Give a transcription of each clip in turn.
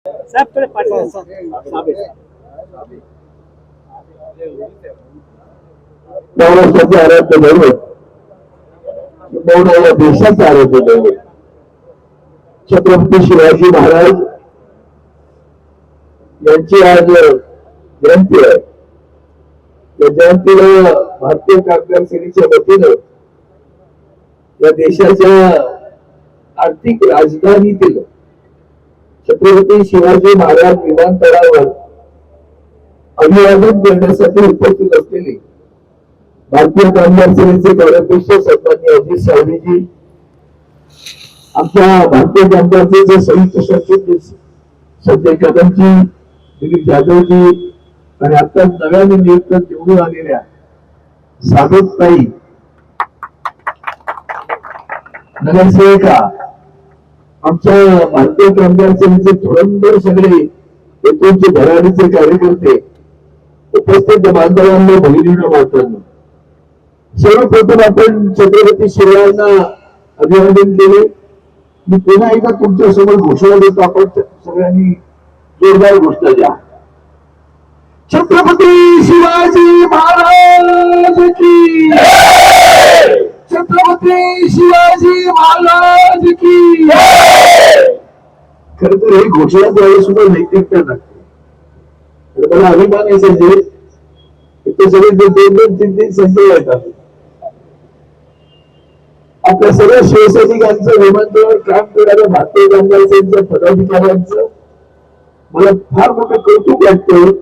साहेब थोडे पाठवा. महाराष्ट्राचे आराध्य दैवत, या देशाचे आराध्य दैवत छत्रपती शिवाजी महाराज यांची आज जयंती आहे. या जयंतीला भारतीय कामगार सेनेच्या वतीनं या देशाच्या आर्थिक राजधानीतील छत्रपती शिवाजी महाराज विमानतळावर अभिवादन करण्यासाठी उपस्थित असलेले भारतीय कामगार सेनेचे कार्याध्यक्ष सन्माननीय अजित सावंतजी, आमच्या भारतीय कामगार सेनेचे संयुक्त सचिव संजय कदमजी, दिलीप जाधवजी आणि आता नव्याने नियुक्त निवडून आलेल्या साधुताई नगरसेविका, आमच्या भारतीय कामगार सेनेचे धुरंधर सगळे एकूणचे धडाडीचे कार्यकर्ते, उपस्थित बांधवांना, भगिनींना, मातांना, सर्वप्रथम आपण छत्रपती शिवरायांना अभिवादन केले. मी पुन्हा एकदा तुमच्या समोर घोषणा देतो, आपण सगळ्यांनी जोरदार घोषणा द्या. छत्रपती शिवाजी महाराज की, छत्रपती शिवाजी महाराज की. खर तर हे घोषणा द्यायला सुद्धा नैतिकता लागते. मला अभिमान आहे संजय, इथे सगळे दोन दोन तीन तीन संजय येतात. आपल्या सर्व शिवसैनिकांचं, विमानतळावर काम करणाऱ्या भारतीय कामगार सेनेच्या पदाधिकाऱ्यांचं मला फार मोठं कौतुक वाटतं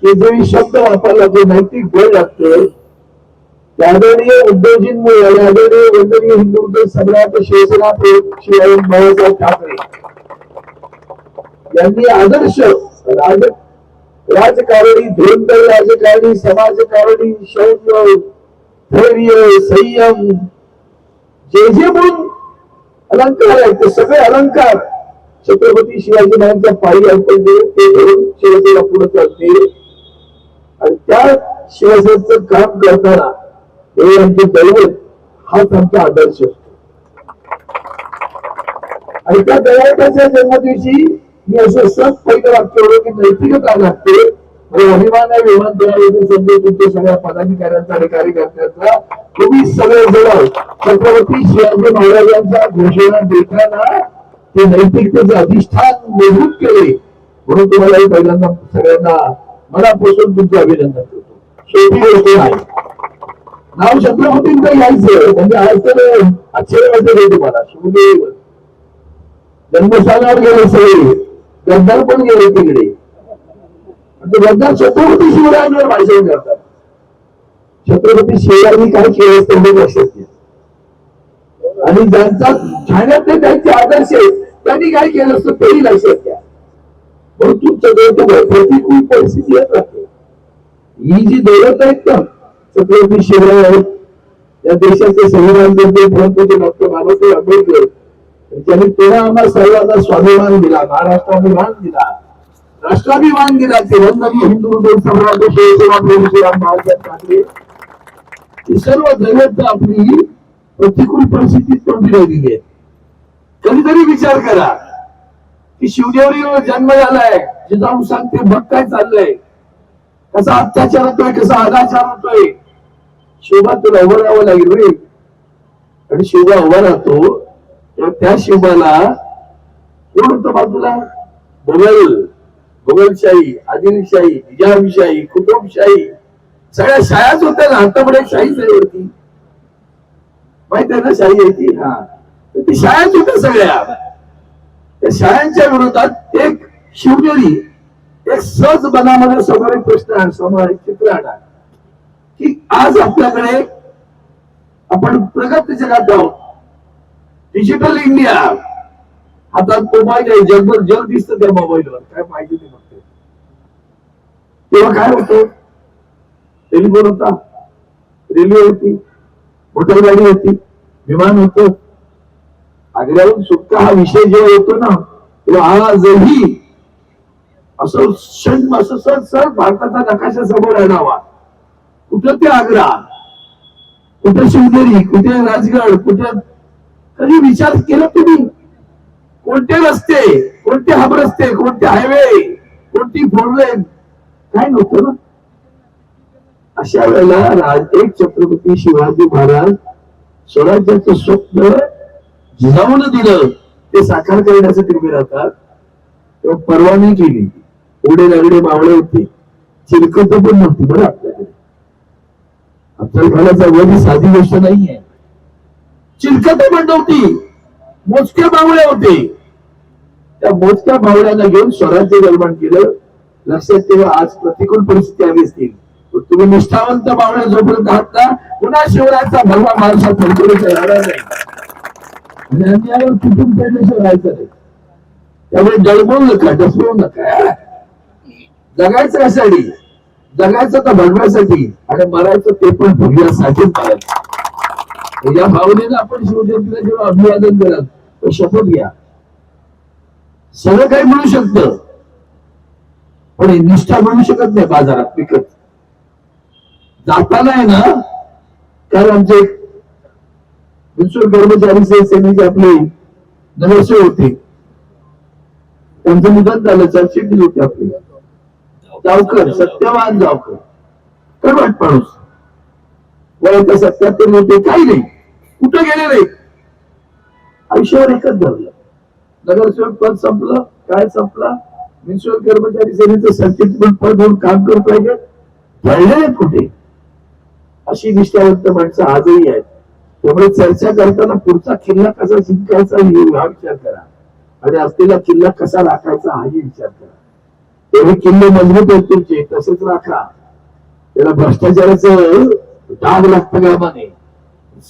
की जे शब्द वापरला, जे नैतिक बळ लागतं, त्या आदरणीय उद्धवजींमुळे आणि आदरणीय वंदनीय हिंदू सम्राट शिवसेना शिवाजी बाळासाहेब ठाकरे यांनी आदर्श राजकारणी, धुरंधर राजकारणी, समाजकारणी, शौर्य, धैर्य, संयम, जे जे म्हणून अलंकार आहेत ते सगळे अलंकार छत्रपती शिवाजी महाराजांच्या पायी अर्पण केले. ते धरून शिवसेना पुढे चालते आणि त्या शिवसेनेचं काम करताना हे आमचे दैवत, हाच आमचा आदर्श असतो. आणि त्या दैवताच्या जन्मदिवशी मी असं सत पहिलं वाक्य होतं की नैतिकता लागते. अभिमान आहे विमानतळावरील संजय, तुमच्या सगळ्या पदाधिकाऱ्यांचा आणि कार्यकर्त्यांचा, तुम्ही सगळे जण छत्रपती शिवाजी महाराजांच्या घोषणा देताना ते नैतिकतेचे अधिष्ठान मजबूत केले, म्हणून तुम्हाला पहिल्यांदा सगळ्यांना मनापासून तुमचे अभिनंदन करतो. शेवटी गोष्ट आहे, नाव छत्रपतींचं यायचं म्हणजे आज तर आश्चर्य वाटत तुम्हाला. शिवदेव जन्मस्थानावर गेले सगळे, गद्दार पण गेले तिकडे, गद्दार छत्रपती शिवरायांवर भाषण करतात. छत्रपती शिवरायांनी काय केलं तेवढे लक्षात घ्या. आणि ज्यांचा ठाण्यातले त्यांचे आदर्श आहेत त्यांनी काय केलं असतं तेही लक्षात घ्या. म्हणून तुमचं प्रतिकूल परिस्थिती येत राहते. ही जी दौलत आहेत ना, छत्रपती शिवराय या देशाचे संविधान बनते डॉक्टर बाबासाहेब आंबेडकर, त्यांनी पुन्हा आम्हाला सर्वांना स्वाभिमान दिला, महाराष्ट्राभिमान दिला, राष्ट्राभिमान दिला. ते वंदनीय हिंदू सम्राट शिवसेना बाळासाहेब ठाकरे ही सर्व दैवत आपली प्रतिकूल परिस्थितीत तोंडी दिली आहे. कधीतरी विचार करा की शिवदेवरीवर जन्म झालाय, जिजाऊ सांगते बघ काय चाललंय, कसा अत्याचार होतोय, कसा अनाचार होतोय. शिवबा तुला उभं राहावं लागेल रे. आणि शिवबा उभा राहतो तेव्हा त्या शिवबाला कोण होतं बाजूला? मुघलशाही, आदिलशाही, निजामशाही, कुतुबशाही, सगळ्या शाळाच होत्या ना. आताकडे शाहीच आहे वरती, माहित आहे ना शाही आहे ती. हा, ती शाळाच होत्या सगळ्या. त्या शाळांच्या विरोधात एक शिवनेरी, एक सहज मनामध्ये समोर एक प्रश्न, समोर एक चित्र आणा की आज आपल्याकडे आपण प्रगत जगात आहोत, डिजिटल इंडिया, हातात मोबाईल आहे, जगभर जग दिसतं त्या मोबाईलवर, काय पाहिजे ते बघते. तेव्हा काय होतं? टेलिफोन होता, रेल्वे होती, मोटर गाडी होती, विमान होतं. आग्र्याहून सुटका हा विषय जेव्हा येतो ना, तेव्हा आजही असं क्षण असं सर भारताचा नकाशा समोर आणावा. कुठं ते आग्रा, कुठं शिवनेरी, कुठे राजगड, कुठे कधी विचार केला तुम्ही? कोणते रस्ते, कोणते हाब रस्ते, कोणते हायवे, कोणती फोरलेन, काय नव्हतं ना. अशा वेळेला एक छत्रपती शिवाजी महाराज स्वराज्याचं स्वप्न जिजाऊन दिलं ते साकार करण्यासाठी उभे राहतात, तेव्हा परवानगी केली. उडे लागडे मावळे होते, चिरकत पण नव्हती बरं आपल्याकडे. अफजल खानाचा वध ही साधी गोष्ट नाहीये. चिरकत पण नव्हती, मोजक्या मावळे होते. त्या मोजक्या मावळ्यांना घेऊन स्वराज्य निर्माण केलं. लक्षात ठेवा, आज प्रतिकूल परिस्थिती आली असतील, तुम्ही निष्ठावंत मावळे जोपर्यंत आहात ना, पुन्हा शिवरायांचा भगवा महाराष्ट्रात फडकवण्याचा येणार नाही. आणि अन्यायावर कुठून पेडल्याशिवाय राहायचं नाही. त्यामुळे डळमळू नका, डसवू नका. जगायचं कशासाठी? जगायचं तर भगव्यासाठी, आणि मरायचं ते पण भगव्यासाठीच मरायचं. या भावनेनं आपण शिवजयंतीला जेव्हा अभिवादन कराल तर शपथ घ्या, सगळं काही मिळू शकतं, पण निष्ठा मिळू शकत नाही बाजारात विकत. जाताना आहे ना, कारण आमचे कर्मचारी सेनेचे आपले नगरसेवक होते, त्यांचं निधन झालं. चर्चेत होते आपले जावकर, सत्यवान जावकर, कडवट माणूस, वयाच्या 77 होते. काही नाही, कुठं गेले नाही, आयुष्यावर एकच धरलं. नगरसेवक पद संपलं, काय संपला, म्युन्सिपल कर्मचारी सेनेचं संचित पद म्हणून काम करत पाहिजे, धरले कुठे. अशी निष्ठावंत माणसं आजही आहेत. त्यामुळे चर्चा करताना पुढचा किल्ला कसा जिंकायचा हा विचार करा, आणि असलेला किल्ला कसा राखायचा हाही विचार करा. तेवढे किल्ले मजबूत आहेत तुमचे, तसेच राखा. त्याला भ्रष्टाचाराचं डाग लागतं कामा नये.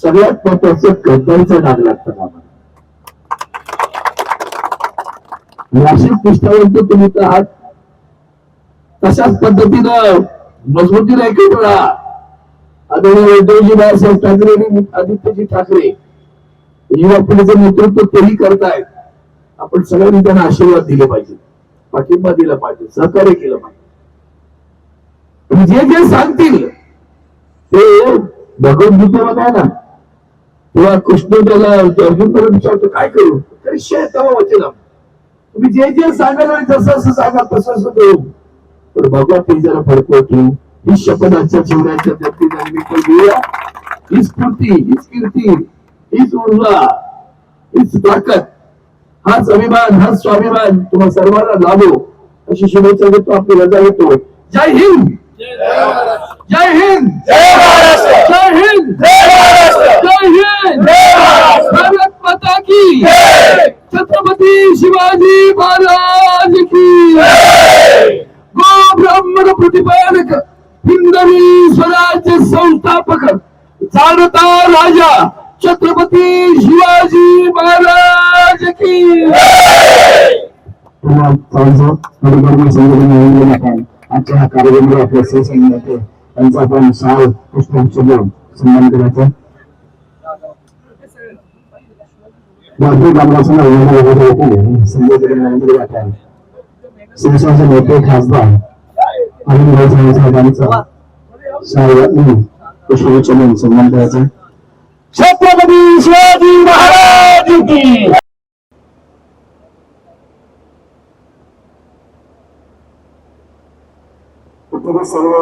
सगळ्यात महत्वाचं गद्दारीचा डाग लागतं कामा नये. अशीच निष्ठावंत तुम्ही तर आहात, तशाच पद्धतीनं मजबूतीने एकत्र राहा. आदरणीय उद्धवजी बाळासाहेब ठाकरे आणि आदित्यजी ठाकरे युवा पिढीचं नेतृत्व तेही करतायत. आपण सगळ्यांनी त्यांना आशीर्वाद दिले पाहिजे, पाठिंबा दिला पाहिजे, सहकार्य केलं पाहिजे. जे जे सांगतील ते भगवद्गीतेमध्ये आहे ना, तेव्हा कृष्ण त्याला अर्जुनला विचारतो काय करू, तरी शेतवा वचन, तुम्ही जे जे सांगाल आणि जसं असं सांगाल तसं असं करू. पण भगवान ते जरा फडकव ठेवू. ही शपथ आजच्या शिवरायांच्या जयंतीनिमित्त घेऊया. ही स्फूर्ती, हीच कीर्ती, हीच ऊर्जा, हीच ताकद, हाच अभिमान, हाच स्वाभिमान तुम्हा सर्वांना लाभो अशी शुभेच्छा देतो. आपली रजा घेतो. जय हिंद, जय हिंद, जय महाराष्ट्र, जय हिंद, जय महाराष्ट्र, जय हिंद, भारत माता की, छत्रपती शिवाजी महाराज की, गो ब्राह्मण प्रतिपादक, हिंदवी स्वराज्य संस्थापक, चालता राजा छत्रपती शिवाजी महाराज की. आजच्या हा कार्यक्रम आपल्या शिवसैनिक होते, त्यांचा आपण साल पुष्पांचं सन्मान करायचा. शिवसेनेचे नेते खासदार पुष्पगुच्छ सन्मान करायचा. छत्रपती शिवाजी महाराज की. सर्व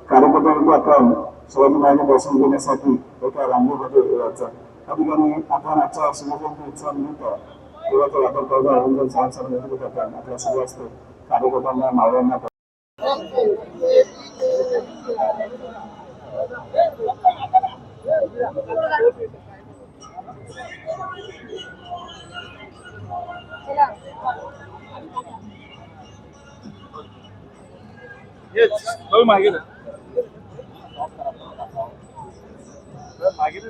कार्यकर्त्यांना आपण शिवाजी महाराजांना दर्शन घेण्यासाठी एका रांगेमध्ये जायचं. त्या ठिकाणी आपण आजच्या शिवजयंती उत्सवानिमित्त देवाचा वापर करता आपल्या सर्व असते कार्यकर्त्यांना मावळ्यांना मागे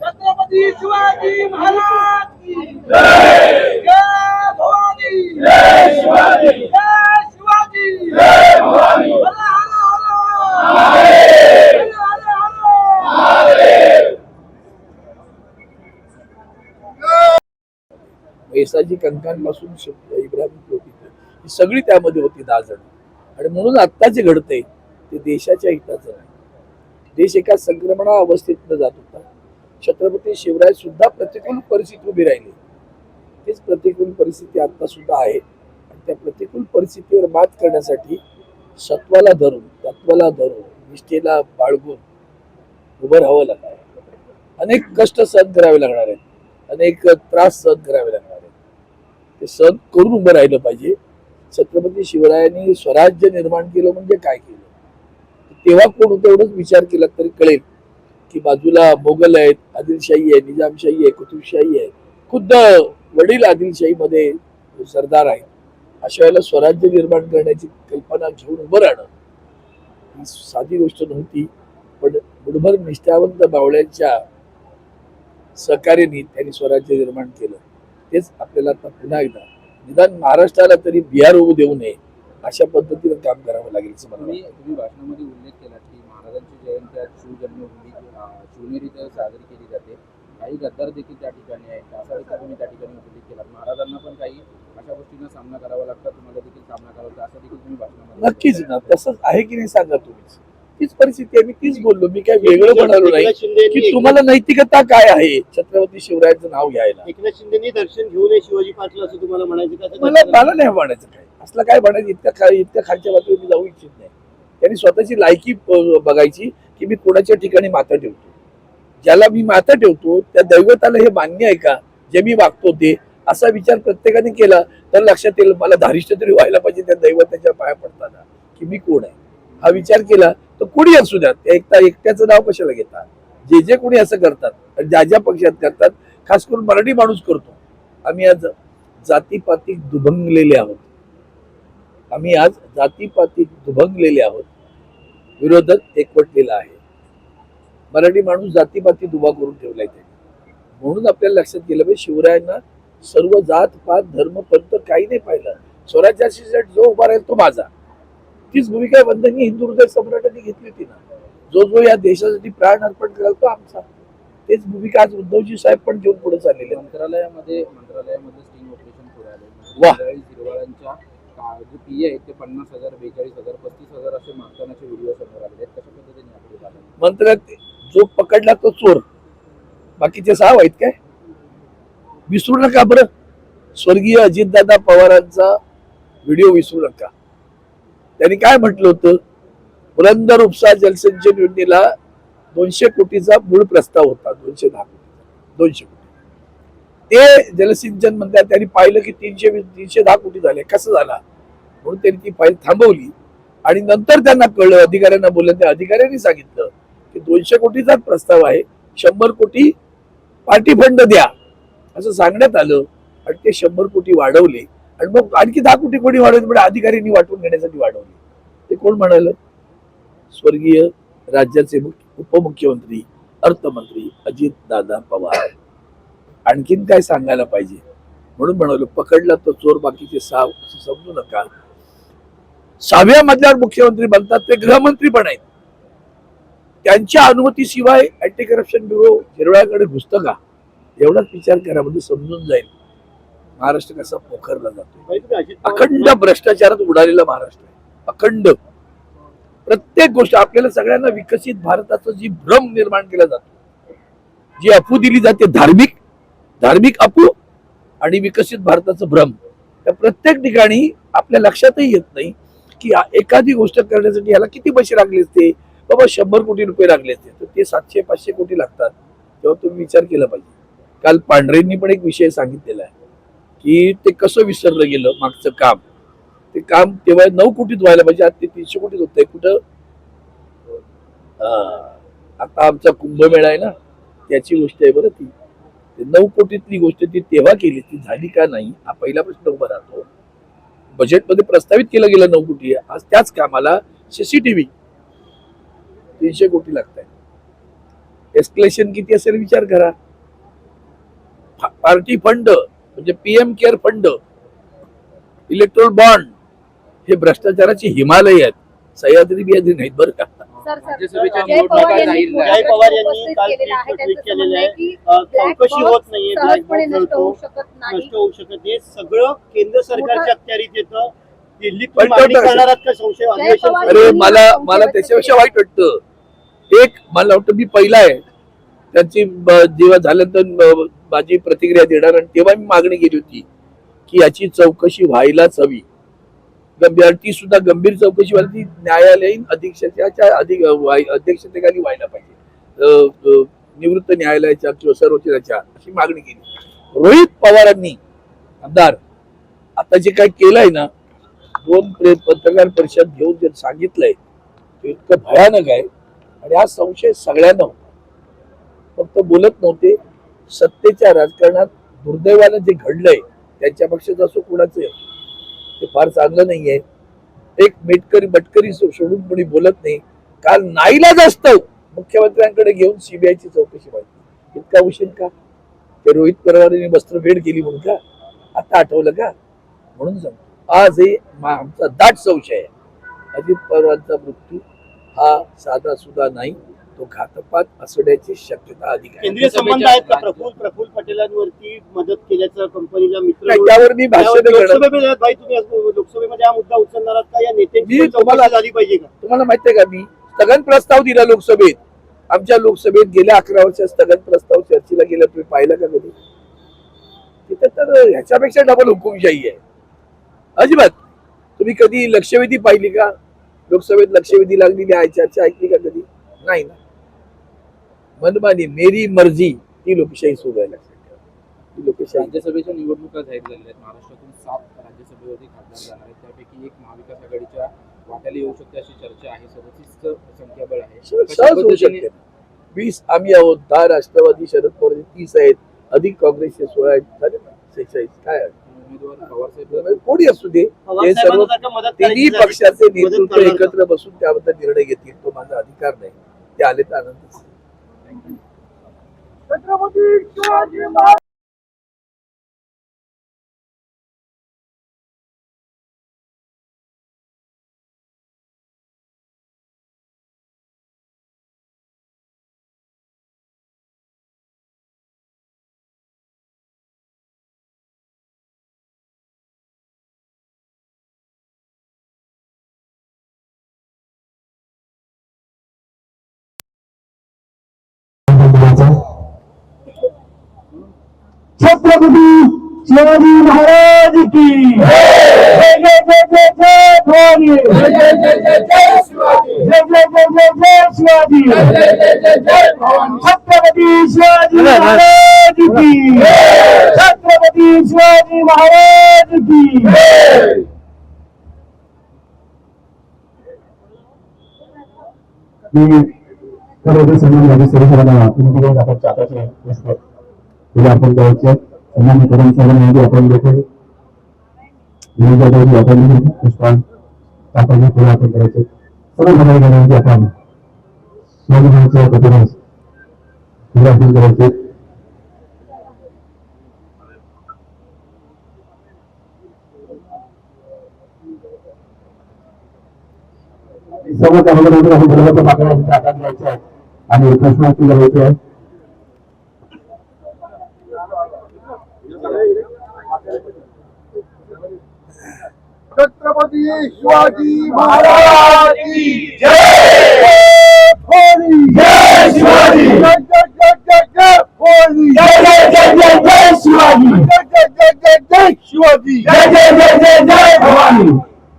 छत्रपती शिवाजी महाराज. येसाजी कंकांपासून इब्राहिम लोक ही सगळी त्यामध्ये होती 10 जण. आणि म्हणून आत्ता जे घडतंय ते देशाच्या हिताचं नाही. देश एका संक्रमणा अवस्थेतनं जात होता. छत्रपती शिवराय सुद्धा प्रतिकूल परिस्थिती उभी राहिली. तेच प्रतिकूल परिस्थिती आता सुद्धा आहे. आणि त्या प्रतिकूल परिस्थितीवर मात करण्यासाठी सत्वाला धरून, तत्वाला धरून, निष्ठेला बाळगून उभं राहावं लागतं. अनेक कष्ट सहन करावे लागणार आहेत, अनेक त्रास सहन करावे लागणार आहेत. ते सहन करून उभं राहिलं पाहिजे. छत्रपती शिवरायांनी स्वराज्य निर्माण केलं म्हणजे काय केलं, तेव्हा कोण होतं एवढंच विचार केला तरी कळेल की बाजूला मोगल आहेत, आदिलशाही आहे, निजामशाही आहे, कुतुबशाही आहे, खुद्द वडील आदिलशाहीमध्ये सरदार आहेत. अशा वेळेला स्वराज्य निर्माण करण्याची कल्पना घेऊन उभं राहणं ही साधी गोष्ट नव्हती. पण बुडभर निष्ठावंत बावळ्यांच्या सहकार्याने त्यांनी स्वराज्य निर्माण केलं. तेच आपल्याला आता पुन्हा एकदा निदान महाराष्ट्राला तरी बिहार होऊ देऊ नये अशा पद्धतीनं काम करावं लागेल. तुम्ही भाषणामध्ये उल्लेख केला की महाराजांची जयंती आज शिवजन्मभूमी शिवनेरी इथं साजरी केली जाते. काही गद्दार देखील त्या ठिकाणी आहेत, असा देखील तुम्ही त्या ठिकाणी उल्लेख केला. महाराजांना पण काही अशा गोष्टींना सामना करावा लागतो, तुम्हाला देखील सामना करावा लागतो, असं देखील तुम्ही भाषणामध्ये नक्कीच ना, तसंच आहे की नाही सांगा तुम्हीच. तीच परिस्थिती आहे. मी तीच बोललो, मी काय वेगळं म्हणालो नाही की तुम्हाला नैतिकता काय आहे छत्रपती शिवरायांचं नाव घ्यायला. एकनाथ शिंदेनी दर्शन घेऊ नये शिवाजी पार्कला असं तुम्हाला म्हणायचं का? मला नाही म्हणायचं काय, असलं काय म्हणायचं. इतक्या खालच्या बाजूला मी जाऊ इच्छित नाही. त्यांनी स्वतःची लायकी बघायची की मी कोणाच्या ठिकाणी माथा ठेवतो. ज्याला मी माथा ठेवतो त्या दैवताला हे मान्य आहे का जे मी वागतो ते, असा विचार प्रत्येकाने केला तर लक्षात येईल मला धारिष्ट तरी व्हायला पाहिजे त्या दैवताच्या पाया पडताना की मी कोण आहे. हा विचार केला तर कोणी असू द्या, एकट्याचं नाव कशाला घेतात. जे जे कोणी असं करतात आणि ज्या ज्या पक्षात करतात, खास करून मराठी माणूस करतो. आम्ही आज जातीपातीत दुभंगलेले आहोत. आम्ही आज जातीपातीत दुभंगलेले आहोत. विरोधक एकवटलेला आहे. मराठी माणूस जातीपातीत उभा करून ठेवलाय त्यांनी. म्हणून आपल्याला लक्षात केलं पाहिजे शिवरायांना सर्व जात पात धर्म पंथ काही नाही पाहिलं. स्वराज्याशी जो उभा राहील तो माझा. तीच भूमिका वंदनीय हिंदू हृदय सम्राटांनी घेतली होती ना. जो जो या देशासाठी प्राण अर्पण कराल तो आमचा. तेच भूमिका आज उद्धवजी साहेब पण घेऊन पुढे चाललेले. मंत्रालयामध्ये स्टिंग ऑपरेशन सुरू आहे. वाह. हिरवाळांच्या जे पीए आहेत ते 50,000, 42,000, 35,000 असे मागतानाचे व्हिडिओ समोर आलेले आहेत. कशा पद्धतीने आपले झाले? मंत्रालयात जो पकडला तो चोर, बाकीचे 6 आहेत काय. विसरू नका बरं, स्वर्गीय अजितदादा पवारांचा व्हिडिओ विसरू नका. त्यांनी काय म्हटलं होतं, पुरंदर उपसा जलसिंचन योजनेला 200 कोटीचा मूळ प्रस्ताव होता. 210 कोटी ते जलसिंचन म्हणतात. त्यांनी पाहिलं की 310 कोटी झाले. कसं झाला म्हणून त्यांनी ती फाईल थांबवली. आणि नंतर त्यांना कळलं, अधिकाऱ्यांना बोललं, त्या अधिकाऱ्यांनी सांगितलं की 200 कोटीचाच प्रस्ताव आहे, 100 कोटी पार्टी फंड द्या असं सांगण्यात आलं. आणि ते 100 कोटी वाढवले. आणि मग आणखी 10 कोटी कोणी वाढवले म्हणजे अधिकाऱ्यांनी वाटून घेण्यासाठी वाढवले. ते कोण म्हणाल? स्वर्गीय राज्याचे उपमुख्यमंत्री अर्थमंत्री अजित दादा पवार. आणखीन काय सांगायला पाहिजे. म्हणून म्हणालो पकडला तो चोर, बाकीचे 6 समजू नका. 6व्या मधल्यावर मुख्यमंत्री बनतात ते गृहमंत्री पण आहेत. त्यांच्या अनुमतीशिवाय अँटी करप्शन ब्युरो हिरवळ्याकडे घुसतं का, एवढाच विचार करा म्हणजे समजून जाईल महाराष्ट्र कसा पोखरला जातो. अखंड भ्रष्टाचारात उडालेला महाराष्ट्र आहे. अखंड प्रत्येक गोष्ट आपल्याला सगळ्यांना विकसित भारताचं जी भ्रम निर्माण केला जातो, जी अफू दिली जाते, धार्मिक अफू आणि विकसित भारताचं भ्रम, त्या प्रत्येक ठिकाणी आपल्या लक्षातही येत नाही की एखादी गोष्ट करण्यासाठी याला किती पैसे लागले असते. बाबा 100 कोटी रुपये लागले असते तर ते 700-500 कोटी लागतात. तेव्हा तुम्ही विचार केला पाहिजे. काल पांढरेंनी पण एक विषय सांगितलेला आहे की ते कसं विसरलं गेलं मागचं काम. ते काम तेव्हा 9 कोटीत व्हायला पाहिजे, आज ते 300 कोटीत होतंय. कुठं आता आमचा कुंभमेळा आहे ना, त्याची गोष्ट आहे बरं ती. 9 कोटीतली गोष्ट ती तेव्हा केली, ती झाली का नाही हा पहिला प्रश्न उभा राहतो. बजेटमध्ये प्रस्तावित केलं गेलं 9 कोटी, आज त्याच कामाला CCTV 300 कोटी लागतात. एस्केलेशन किती असेल विचार करा. पार्टी फंड म्हणजे PM care fund, electoral bond, हे भ्रष्टाचाराचे हिमालय आहेत. सह्याद्री बियाद्री नाहीत बरं का. राज्यसभेच्या जय पवार निवडणुका यांनी जाहीर जय झाल्या. पवार यांनी उपस्थित काल केलेलं आहे. ट्विट त्यांचं केलेलं म्हणणं आहे आहे की चौकशी होत नाहीये, ब्लॅक सहजपणे बॉक्स नष्ट होऊ जळतो, शकत नाही. नष्ट होऊ शकत नाही, सगळं केंद्र सरकारच्या अखत्यारीत येतं. दिल्लीत पण तुम्ही मागणी तो- करणार आहात का संशय जय अधिवेशन पवार अरे यांनी मला संशय मला व्यक्त त्याच्यापेक्षा केला. वाईट वाटतं. एक मला वाटतं मी पहिला आहे त्यांची जेव्हा झाल्यानंतर माझी प्रतिक्रिया देणार आणि तेव्हा मी मागणी केली होती की याची चौकशी व्हायलाच हवी. ती सुद्धा गंभीर चौकशी व्हायला ती न्यायालयीन अध्यक्षतेखाली व्हायला पाहिजे. निवृत्त न्यायालयाच्या किंवा सर्वोच्च अशी मागणी केली. रोहित पवारांनी आमदार आता जे काय केलंय ना, 2 पत्रकार परिषद घेऊन जे सांगितलंय ते इतकं भयानक आहे. आणि हा संशय सगळ्यांना होता, फक्त बोलत नव्हते. सत्तेच्या राजकारणात दुर्दैवानं जे घडलंय त्यांच्या पक्षाचं असो कोणाचं ते फार चांगलं नाहीये. एक बटकरी सोडून कोणी बोलत नाही. काल नाईलाज असतं मुख्यमंत्र्यांकडे घेऊन सीबीआयची चौकशी व्हायची. इतका उशीर का? ते रोहित पवारांनी वस्त्रभेट केली म्हणून का? आता आठवलं का? म्हणून सांगतो आज हे आमचा दाट संशय आहे. अजित पवारांचा मृत्यू हा साधा सुद्धा नाही, तो घातपात असण्याची शक्यता अधिक आहे. केंद्रीय संबंध आहेत का? प्रफुल्ल पटेलांवरती मदत केल्याचं कंपनीला मित्र नाही, त्यावर मी भाष्य नाही करणार. लोकसभेमध्ये भाई तुम्ही लोकसभेमध्ये हा मुद्दा उचलणार आहात का? या नेत्यांची मी पण चौकशी झाली पाहिजे का? तुम्हाला माहिती आहे का, मी स्थगन प्रस्ताव दिला लोकसभेत. आमच्या लोकसभेत गेल्या 11 वर्षात स्थगन प्रस्ताव चर्चेला गेला, तुम्ही पाहिला का कधी? तिथे तर ह्याच्यापेक्षा डबल हुकुमशाही आहे. अजिबात. तुम्ही कधी लक्षवेधी पाहिली का? लोकसभेत लक्षवेधी लागलेली आहे, चर्चा ऐकली का कधी? नाही ना. मनमानी मेरी मर्जी ती लोकशाही सुरू आहे. ती लोकशाही. राज्यसभेच्या निवडणुका जाहीर झाल्या आहेत. महाराष्ट्रातून 7 राज्यसभेवरती खासदार जाणार आहेत. त्यापैकी एक महाविकास आघाडीच्या वाट्याला येऊ शकते अशी चर्चा आहे. 37 संख्याबळ आहे. सहज होऊ शकते. 20 आम्ही आहोत, 10 राष्ट्रवादी, शरद पवार 30 आहेत, अधिक काँग्रेसचे 16 आहेत, झाले ना 46. काय आहे? उमेदवार पवारसाहेब कोणी असू दे, पवार हे सर्व साहेबांना मदत तिन्ही करायची पक्षाचे मदत नेतृत्व करणार का? एकत्र बसून त्याबद्दल निर्णय घेतील. तो माझा अधिकार नाही. ते आले तर आनंदच. छत्रपती शिवाजी महाराज. छत्रपती शिवाजी महाराज की जय जय जय जय जय भवानी, जय जय जय जय जय शिवाजी, जय जय जय जय जय शिवाजी, जय जय जय जय जय भवानी. छत्रपती शिवाजी महाराज की, छत्रपती शिवाजी महाराज की. मी खरं सन्मान झाली सर्वसाधारण तुम्ही आपण चाकाचे पुढे आपण द्यायचे सन्मान करून सर्वांमध्ये आपण देतो आपण पुष्पान चाकाचे पुढे आपण करायचे सर्व समाजामध्ये आपण स्वाभिमानाचा प्रतिभास पुढे आपण करायचे. सर्व कामगारांना आपण बरोबर पाकळ्या हातात घ्यायचे आहे आणि प्रश्नाची करायचे आहे. छत्रपती शिवाजी महाराज की जय. जय शिवाजी, जय जय जय जय जय भवानी, जय जय जय जय जय शिवाजी, जय जय जय जय जय शिवाजी, जय जय जय जय जय भवानी.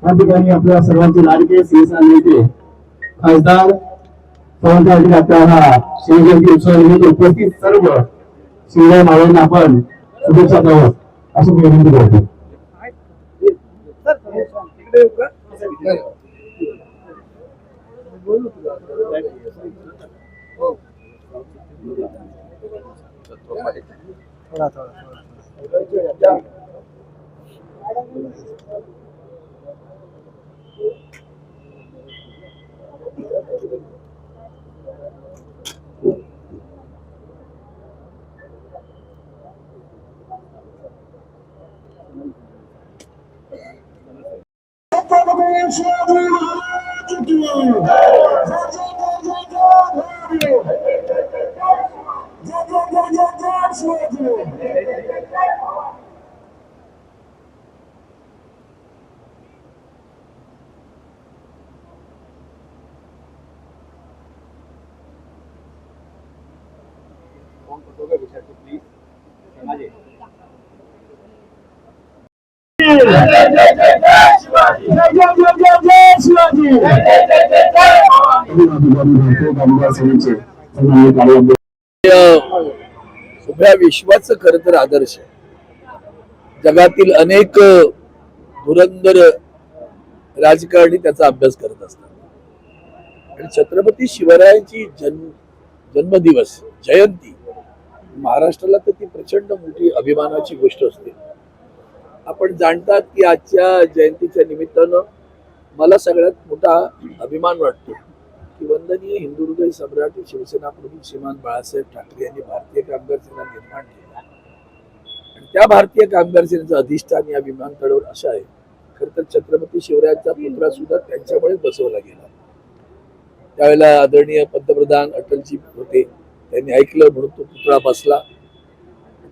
या ठिकाणी आपल्या सर्वांचे लाडके शिवसेना नेते खासदार पवार आपल्या शिवजयंती उत्सवानिमित्त उपस्थित सर्व शिवराय मावळ्यांना आपण शुभेच्छा द्यावं अशी मी विनंती करतो. छत्रपती शिवाजी महाराज की फोन करतो का विषयाचं प्लीज समाजे उभ्या विश्वाचं खरं तर आदर्श आहे. जगातील अनेक धुरंधर राजकारणी त्याचा अभ्यास करत असतात आणि छत्रपती शिवरायांची जन्मदिवस जयंती महाराष्ट्राला तर ती प्रचंड मोठी अभिमानाची गोष्ट असते. आपण जाणतात की आजच्या जयंतीच्या निमित्तानं मला सगळ्यात मोठा अभिमान वाटतो की वंदनीय हिंदू हृदय सम्राट शिवसेना प्रमुख श्रीमान बाळासाहेब ठाकरे यांनी भारतीय कामगार सेना निर्माण केला आणि त्या भारतीय कामगार सेनेचं अधिष्ठान या विमानतळावर असं आहे. खर तर छत्रपती शिवरायांचा पुतळा सुद्धा त्यांच्यामुळेच बसवला गेला. त्यावेळेला आदरणीय पंतप्रधान अटलजी होते, त्यांनी ऐकलं म्हणून तो पुतळा बसला.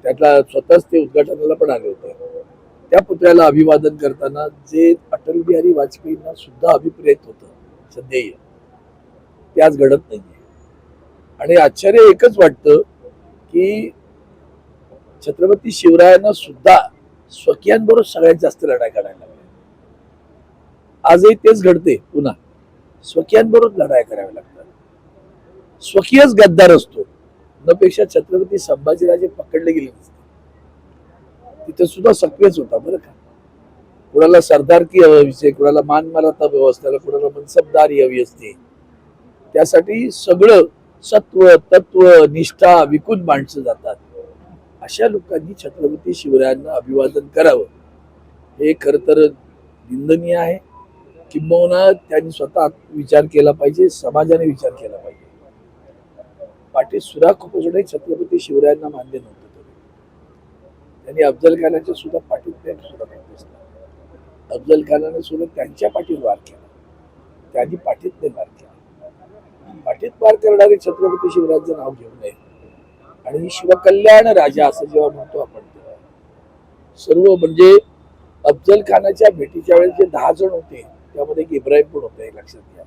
त्यातला स्वतःच ते उद्घाटनाला पण आले होते. त्या पुतळ्याला अभिवादन करताना जे अटल बिहारी वाजपेयींना सुद्धा अभिप्रेत होतं सदैव ते आज घडत नाहीये. आणि आश्चर्य एकच वाटतं की छत्रपती शिवरायांना सुद्धा स्वकीयांबरोबर सगळ्यात जास्त लढाई करायला लागल्या. आजही तेच घडते. पुन्हा स्वकीयांबरोबर लढाई कराव्या लागतात. स्वकीयच गद्दार असतो न पेक्षा छत्रपती संभाजीराजे पकडले गेले नसते. तिथे सुद्धा सक्रियच होता बरं का. कुणाला सरदारकी हवी असते, कुणाला मानमराता व्यवस्थेला, कुणाला मनसबदारी हवी असते. त्यासाठी सगळं सत्व तत्व निष्ठा विकून माणसं जातात. अशा लोकांनी छत्रपती शिवरायांना अभिवादन करावं हे खरं तर निंदनीय आहे. किंबहुना त्यांनी स्वतः विचार केला पाहिजे, समाजाने विचार केला पाहिजे. पाटील सुराख उपजणे छत्रपती शिवरायांना मान्य नव्हतं. त्यांनी अफजल खानाच्या सुद्धा पाठीत सुद्धा दिसला. अफजल खानाने सुद्धा त्यांच्या पाठीत वार केला. त्यांनी पाठीत वार केला. पाठीत वार करणारे छत्रपती शिवरायांचं नाव घेऊ नये. आणि शिवकल्याण राजा असं जेव्हा म्हणतो आपण तेव्हा सर्व म्हणजे अफजल खानाच्या भेटीच्या वेळेस जे 10 जण होते त्यामध्ये एक इब्राहिम पण होता हे लक्षात घ्या.